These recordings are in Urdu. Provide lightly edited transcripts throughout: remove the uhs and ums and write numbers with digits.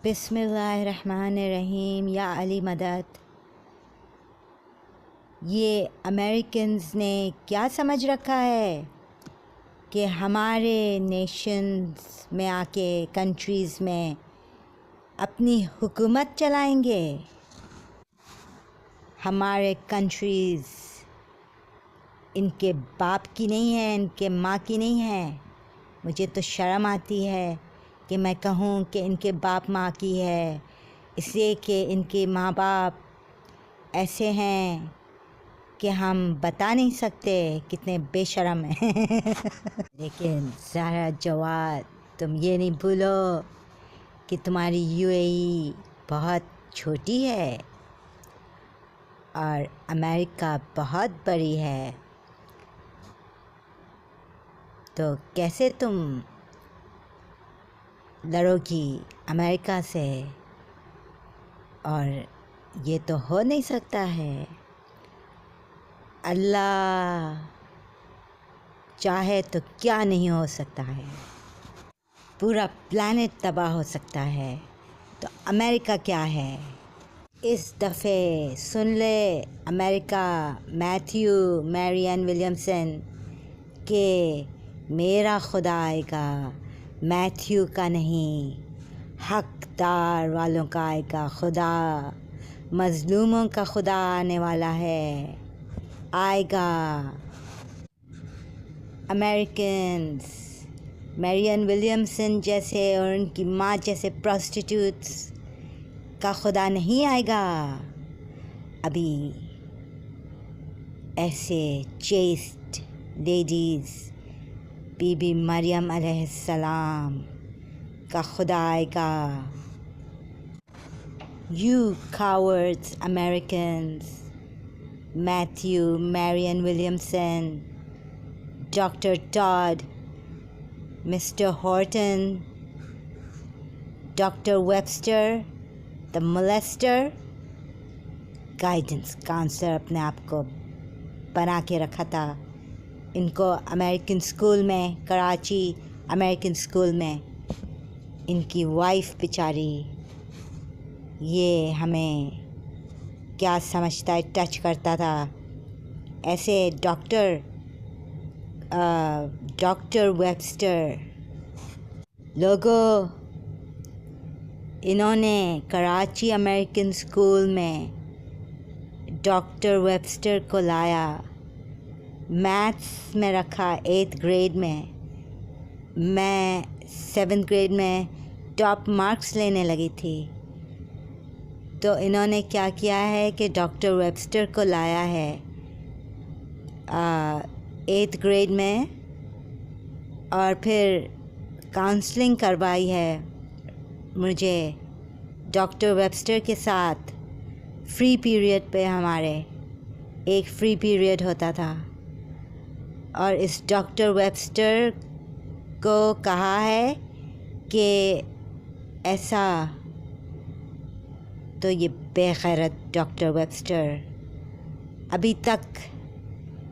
بسم اللہ الرحمن الرحیم یا علی مدد۔ یہ امریکنز نے کیا سمجھ رکھا ہے کہ ہمارے نیشنز میں آ کے کنٹریز میں اپنی حکومت چلائیں گے؟ ہمارے کنٹریز ان کے باپ کی نہیں ہے، ان کے ماں کی نہیں ہے۔ مجھے تو شرم آتی ہے کہ میں کہوں کہ ان کے باپ ماں کی ہے، اس لیے کہ ان کے ماں باپ ایسے ہیں کہ ہم بتا نہیں سکتے کتنے بے شرم ہیں۔ لیکن زہرا جواد، تم یہ نہیں بھولو کہ تمہاری UAE بہت چھوٹی ہے اور امریکہ بہت بڑی ہے، تو کیسے تم لڑو گی امریکہ سے؟ اور یہ تو ہو نہیں سکتا ہے۔ اللہ چاہے تو کیا نہیں ہو سکتا ہے، پورا پلانٹ تباہ ہو سکتا ہے، تو امریکہ کیا ہے؟ اس دفعہ سن لے امریکہ، میتھیو میرین ولیمسن، کہ میرا خدا آئے گا، میتھیو کا نہیں، حقدار والوں کا آئے گا خدا، مظلوموں کا خدا آنے والا ہے، آئے گا۔ امریکنز میرین ولیمسن جیسے اور ان کی ماں جیسے پروسٹیٹیوٹس کا خدا نہیں آئے گا، ابھی ایسے چیسٹ لیڈیز، بی بی مریم علیہ السلام کا خدا آئے گا۔ You cowards Americans, Matthew Marion Williamson, Dr. Todd, Mr. Horton, Dr. Webster, the molester, guidance counsellor اپنے آپ کو بنا کے رکھا تھا، ان کو امریکن اسکول میں، کراچی امریکن اسکول میں ان کی وائف بیچاری، یہ ہمیں کیا سمجھتا ہے، ٹچ کرتا تھا ایسے۔ ڈاکٹر ویبسٹر لوگوں، انہوں نے کراچی امریکن اسکول میں ڈاکٹر ویبسٹر کو لایا، میتھس میں رکھا 8th گریڈ میں، میں 7th گریڈ میں ٹاپ مارکس لینے لگی تھی، تو انہوں نے کیا کیا ہے کہ ڈاکٹر ویبسٹر کو لایا ہے 8th گریڈ میں، اور پھر کاؤنسلنگ کروائی ہے مجھے ڈاکٹر ویبسٹر کے ساتھ۔ فری پیریڈ پہ ہمارے ایک فری پیریڈ ہوتا تھا، اور اس ڈاکٹر ویبسٹر کو کہا ہے کہ ایسا، تو یہ بے غیرت ڈاکٹر ویبسٹر ابھی تک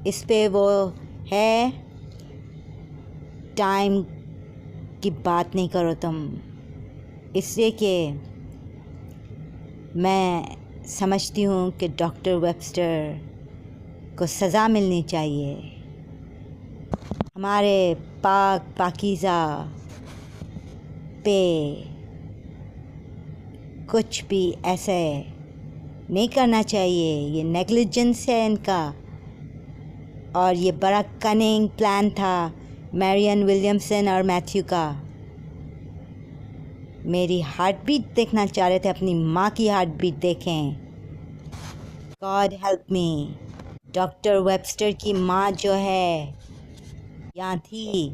اس پہ وہ ہے، ٹائم کی بات نہیں کرو تم، اس لیے کہ میں سمجھتی ہوں کہ ڈاکٹر ویبسٹر کو سزا ملنی چاہیے۔ ہمارے پاک پاکیزہ پہ کچھ بھی ایسے نہیں کرنا چاہیے، یہ نیگلیجنس ہے ان کا، اور یہ بڑا کننگ پلان تھا میرین ولیمسن اور میتھیو کا۔ میری ہارٹ بیٹ دیکھنا چاہ رہے تھے، اپنی ماں کی ہارٹ بیٹ دیکھیں۔ God help me. Doctor Webster کی ماں جو ہے یہاں تھی،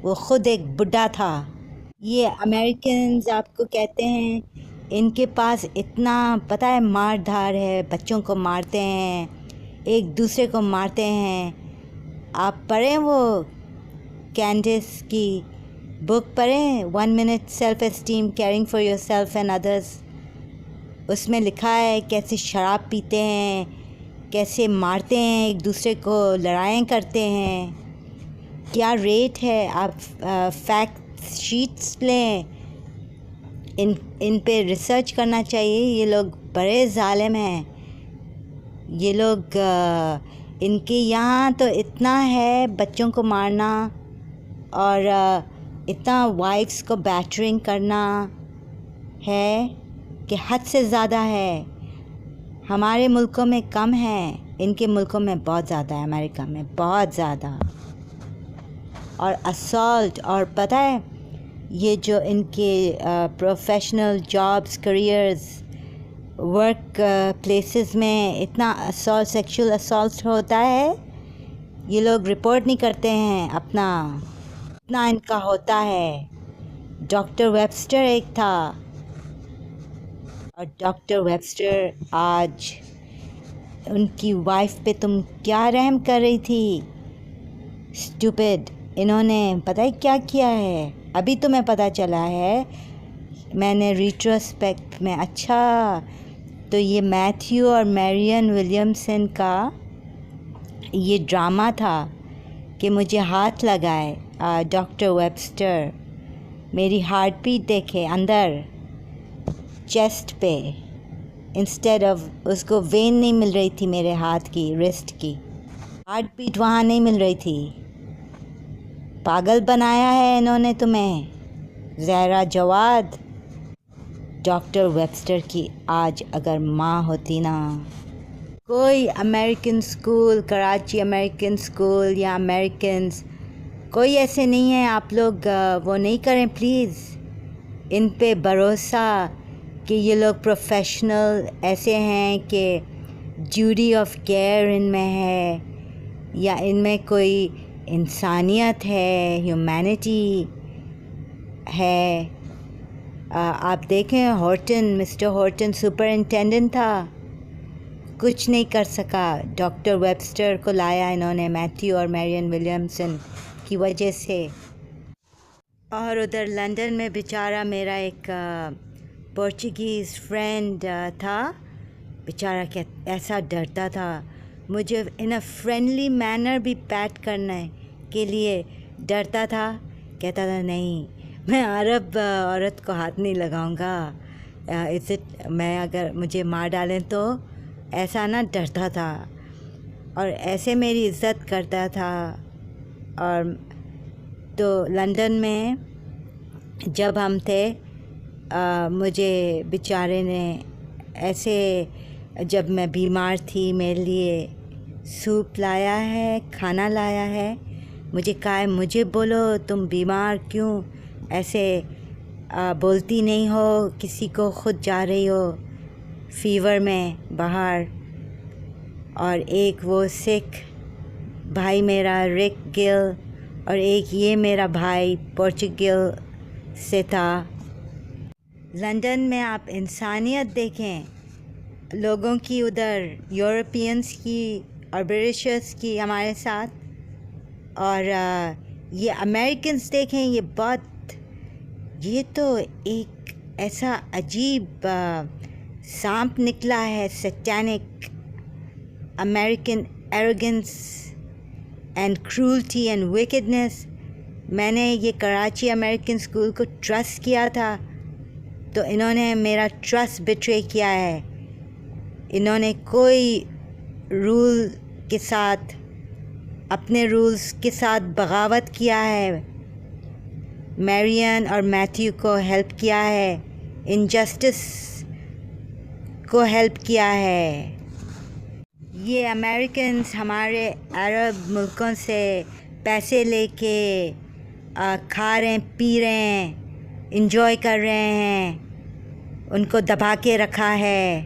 وہ خود ایک بڈھا تھا۔ یہ امریکنز آپ کو کہتے ہیں، ان کے پاس اتنا پتہ ہے مار دھار ہے، بچوں کو مارتے ہیں، ایک دوسرے کو مارتے ہیں۔ آپ پڑھیں وہ کینڈس کی بک پڑھیں، 1 minute self esteem caring for yourself and others، اس میں لکھا ہے کیسے شراب پیتے ہیں، کیسے مارتے ہیں ایک دوسرے کو، لڑائیں کرتے ہیں، کیا ریٹ ہے۔ آپ فیکٹ شیٹس لیں ان پہ ریسرچ کرنا چاہیے. یہ لوگ بڑے ظالم ہیں. یہ لوگ ان کے یہاں تو اتنا ہے بچوں کو مارنا اور اتنا وائفس کو بیٹرنگ کرنا ہے کہ حد سے زیادہ ہے. ہمارے ملکوں میں کم ہے، ان کے ملکوں میں بہت زیادہ ہے، امریکہ میں بہت زیادہ. اور اسالٹ، اور پتہ ہے یہ جو ان کے professional jobs, careers, work places میں اتنا اسالٹ، سیکشول اسالٹ ہوتا ہے، یہ لوگ رپورٹ نہیں کرتے ہیں اپنا، اتنا ان کا ہوتا ہے. ڈاکٹر ویبسٹر ایک تھا، اور ڈاکٹر ویبسٹر آج ان کی وائف پہ تم کیا رحم کر رہی تھی؟ اسٹوپڈ. انہوں نے پتہ ہے کیا کیا ہے؟ ابھی تمہیں پتہ چلا ہے. میں نے ریٹروسپیکٹ میں، اچھا تو یہ میتھیو اور میرین ولیمسن کا یہ ڈرامہ تھا کہ مجھے ہاتھ لگائے ڈاکٹر ویبسٹر. میری ہارٹ بیٹ دیکھے اندر چیسٹ پہ، انسٹیڈ آف اس کو وین نہیں مل رہی تھی میرے ہاتھ کی، رسٹ کی ہارٹ بیٹ وہاں نہیں مل رہی تھی. پاگل بنایا ہے انہوں نے تمہیں. زہرا جواد ڈاکٹر ویبسٹر کی آج اگر ماں ہوتی نا. کوئی American school, Karachi American school یا امریکنز کوئی ایسے نہیں ہیں. آپ لوگ وہ نہیں کریں پلیز. ان پہ بھروسہ کہ یہ لوگ پروفیشنل ایسے ہیں کہ ڈیوٹی آف کیئر ان میں ہے، یا ان میں کوئی انسانیت ہے، ہیومینٹی ہے. آپ دیکھیں ہارٹن، مسٹر ہارٹن سپرنٹینڈنٹ تھا، کچھ نہیں کر سکا. ڈاکٹر ویبسٹر کو لایا انہوں نے میتھیو اور میرین ولیمسن کی وجہ سے. اور ادھر لندن میں بیچارہ میرا ایک پورچوگیز فرینڈ تھا، بیچارہ کہ ایسا ڈرتا تھا مجھے ان اے فرینڈلی مینر بھی پیٹ کرنے کے لیے ڈرتا تھا. کہتا تھا نہیں میں عرب عورت کو ہاتھ نہیں لگاؤں گا، میں اگر مجھے مار ڈالیں تو ایسا نہ. ڈرتا تھا اور ایسے میری عزت کرتا تھا. اور تو لندن میں جب ہم تھے مجھے بیچارے نے ایسے، جب میں بیمار تھی میرے لیے سوپ لایا ہے، کھانا لایا ہے. مجھے کہا ہے مجھے بولو تم بیمار کیوں ایسے بولتی نہیں ہو کسی کو، خود جا رہی ہو فیور میں باہر. اور ایک وہ سکھ بھائی میرا رک گل، اور ایک یہ میرا بھائی پورچوگل سے تھا. لندن میں آپ انسانیت دیکھیں لوگوں کی، ادھر یورپینس کی اور برٹشرس کی ہمارے ساتھ. اور یہ امریکنس دیکھیں، یہ بہت، یہ تو ایک ایسا عجیب سانپ نکلا ہے، satanic American arrogance and cruelty and wickedness. میں نے یہ کراچی امریکن اسکول کو ٹرسٹ کیا تھا تو انہوں نے میرا ٹرسٹ بٹرے کیا ہے. انہوں نے کوئی رول کے ساتھ، اپنے رولز کے ساتھ بغاوت کیا ہے. میرین اور میتھیو کو ہیلپ کیا ہے، انجسٹس کو ہیلپ کیا ہے. یہ امریکنز ہمارے عرب ملکوں سے پیسے لے کے کھا رہے ہیں، پی رہے ہیں، انجوائے کر رہے ہیں، ان کو دبا کے رکھا ہے.